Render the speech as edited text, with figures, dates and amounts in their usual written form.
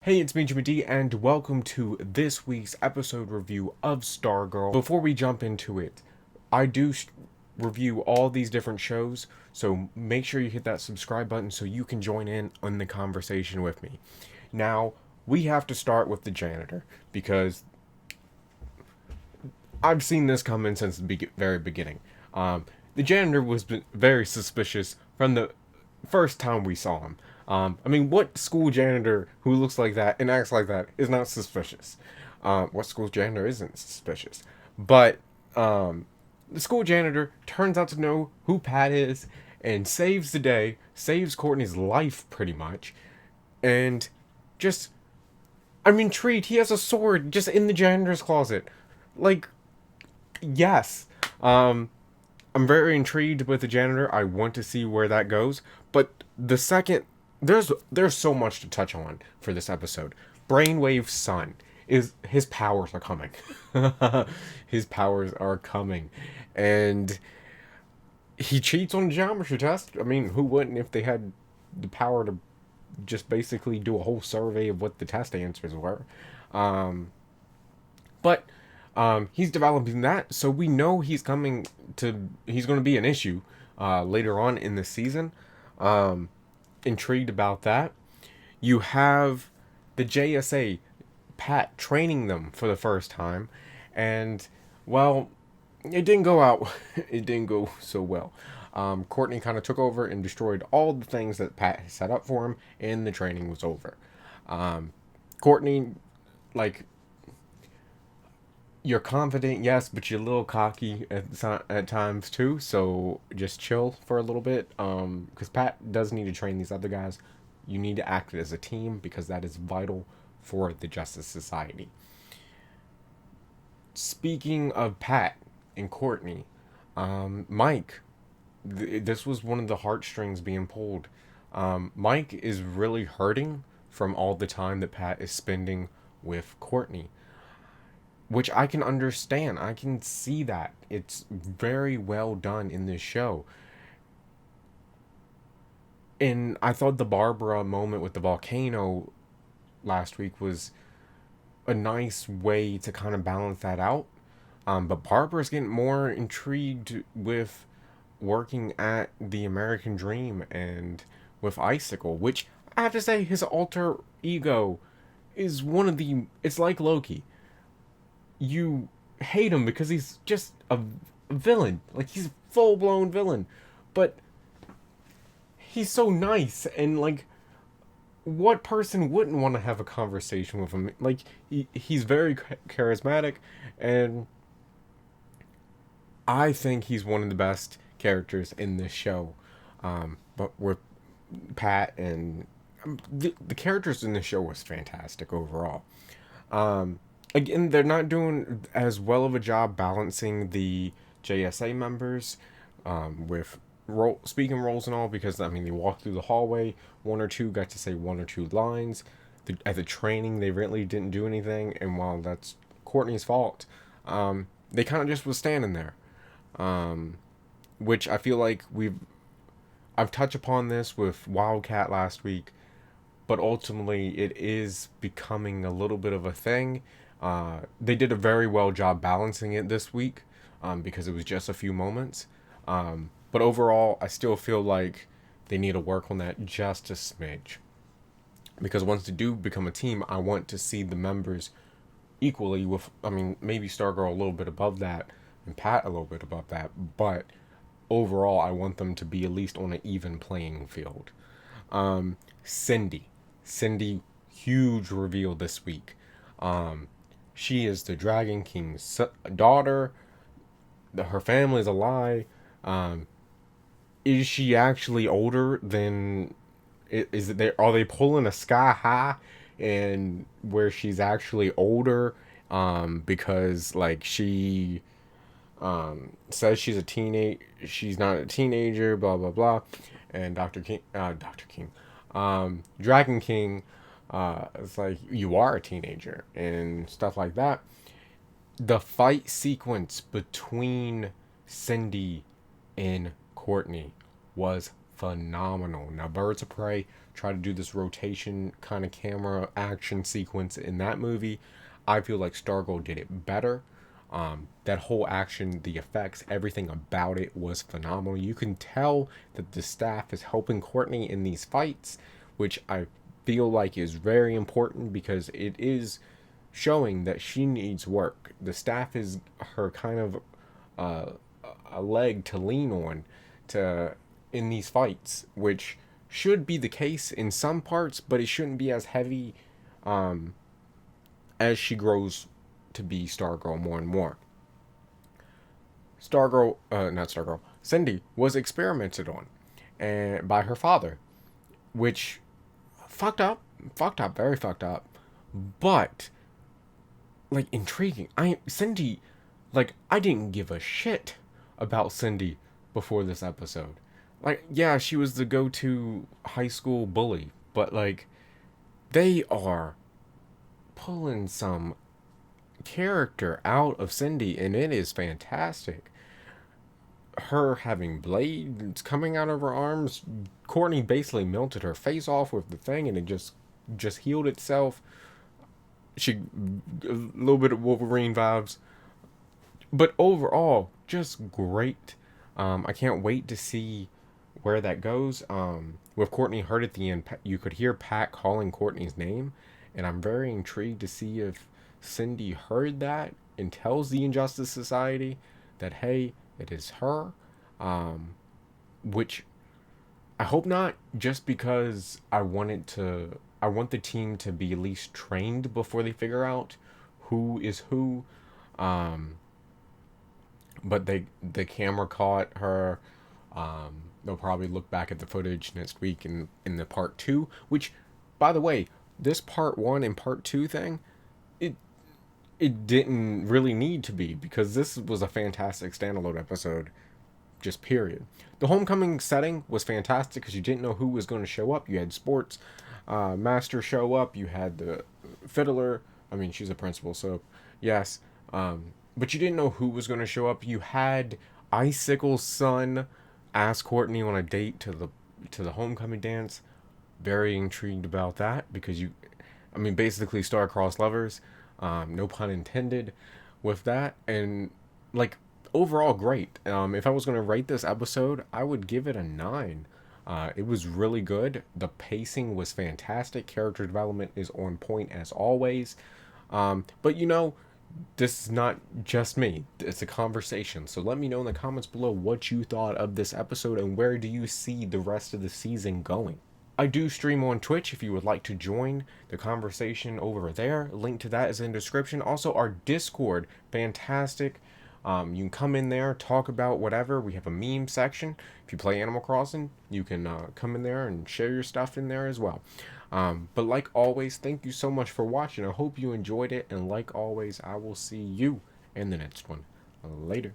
Hey, it's me, Jimmy D, and welcome to this week's episode review of Stargirl. Before we jump into it, I do review all these different shows, so make sure you hit that subscribe button so you can join in on the conversation with me. Now, we have to start with the janitor, because I've seen this coming since the very beginning. The janitor was very suspicious from the first time we saw him. What school janitor who looks like that and acts like that is not suspicious? What school janitor isn't suspicious? But the school janitor turns out to know who Pat is and saves the day, saves Courtney's life pretty much, and just, I'm intrigued. He has a sword just in the janitor's closet. Like, yes. I'm very intrigued with the janitor. I want to see where that goes. But the second, there's so much to touch on for this episode. Brainwave's son is his powers are coming. His powers are coming, and he cheats on the geometry test. I mean, who wouldn't if they had the power to just basically do a whole survey of what the test answers were? But he's developing that, so we know he's going to be an issue later on in the season. Intrigued about that. You have the JSA, Pat, training them for the first time, and well, it didn't go out. It didn't go so well. Courtney kind of took over and destroyed all the things that Pat had set up for him, and the training was over. Courtney, like, you're confident, yes, but you're a little cocky at times too. So just chill for a little bit. Because Pat does need to train these other guys. You need to act as a team because that is vital for the Justice Society. Speaking of Pat and Courtney, Mike, this was one of the heartstrings being pulled. Mike is really hurting from all the time that Pat is spending with Courtney, which I can understand. I can see that. It's very well done in this show. And I thought the Barbara moment with the volcano last week was a nice way to kind of balance that out. But Barbara's getting more intrigued with working at the American Dream and with Icicle, which I have to say, his alter ego is one of the. It's like Loki. You hate him because he's just a villain. Like, he's a full blown villain. But he's so nice, and like, what person wouldn't want to have a conversation with him? Like, he's very charismatic, and I think he's one of the best characters in this show. But with Pat and the characters in this show was fantastic overall. Again, they're not doing as well of a job balancing the JSA members with speaking roles and all, because I mean, they walked through the hallway, one or two got to say one or two lines. At the training, they really didn't do anything, and while that's Courtney's fault, they kind of just was standing there, which I feel like I've touched upon this with Wildcat last week, but ultimately it is becoming a little bit of a thing. They did a very well job balancing it this week, because it was just a few moments. But overall, I still feel like they need to work on that just a smidge. Because once they do become a team, I want to see the members equally with, I mean, maybe Stargirl a little bit above that, and Pat a little bit above that. But overall, I want them to be at least on an even playing field. Cindy. Cindy, huge reveal this week. She is the Dragon King's daughter. Her family is a lie. Is she actually older than? Is it? Are they pulling a Sky High, and where she's actually older? Because like she says she's a teenage. She's not a teenager. Blah blah blah. And Dr. King, Dragon King. It's like, you are a teenager and stuff like that. The fight sequence between Cindy and Courtney was phenomenal. Now, Birds of Prey try to do this rotation kind of camera action sequence in that movie. I feel like Stargirl did it better. That whole action, the effects, everything about it was phenomenal. You can tell that the staff is helping Courtney in these fights, which I feel like is very important because it is showing that she needs work. The staff is her kind of uh, a leg to lean on to in these fights, which should be the case in some parts, but it shouldn't be as heavy as she grows to be Stargirl more and more. Not Stargirl, Cindy was experimented on, and by her father, which fucked up, very fucked up, but like intriguing. Cindy, like I didn't give a shit about Cindy before this episode. Like, yeah, she was the go-to high school bully, but like they are pulling some character out of Cindy, and it is fantastic. Her having blades coming out of her arms, Courtney basically melted her face off with the thing, and it just healed itself. She a little bit of Wolverine vibes, but overall, just great. I can't wait to see where that goes. With Courtney hurt at the end, you could hear Pat calling Courtney's name, and I'm very intrigued to see if Cindy heard that and tells the Injustice Society that hey, it is her. Which I hope not, just because I want the team to be at least trained before they figure out who is who. Um, but the camera caught her. They'll probably look back at the footage next week in the part two. Which, by the way, this part one and part two thing, it it didn't really need to be because this was a fantastic standalone episode. Just period. The homecoming setting was fantastic because you didn't know who was going to show up. You had sports master show up. You had the fiddler. I mean, she's a principal, so yes. But you didn't know who was going to show up. You had Icicle's son ask Courtney on a date to the homecoming dance. Very intrigued about that because I mean, basically star-crossed lovers. No pun intended with that. And like overall great. If I was going to rate this episode, I would give it a 9. It was really good. The pacing was fantastic. Character development is on point as always. But this is not just me. It's a conversation. So let me know in the comments below what you thought of this episode and where do you see the rest of the season going. I do stream on Twitch if you would like to join the conversation over there. Link to that is in the description. Also, our Discord, fantastic. You can come in there, talk about whatever. We have a meme section. If you play Animal Crossing, you can come in there and share your stuff in there as well. But like always, thank you so much for watching. I hope you enjoyed it. And like always, I will see you in the next one. Later.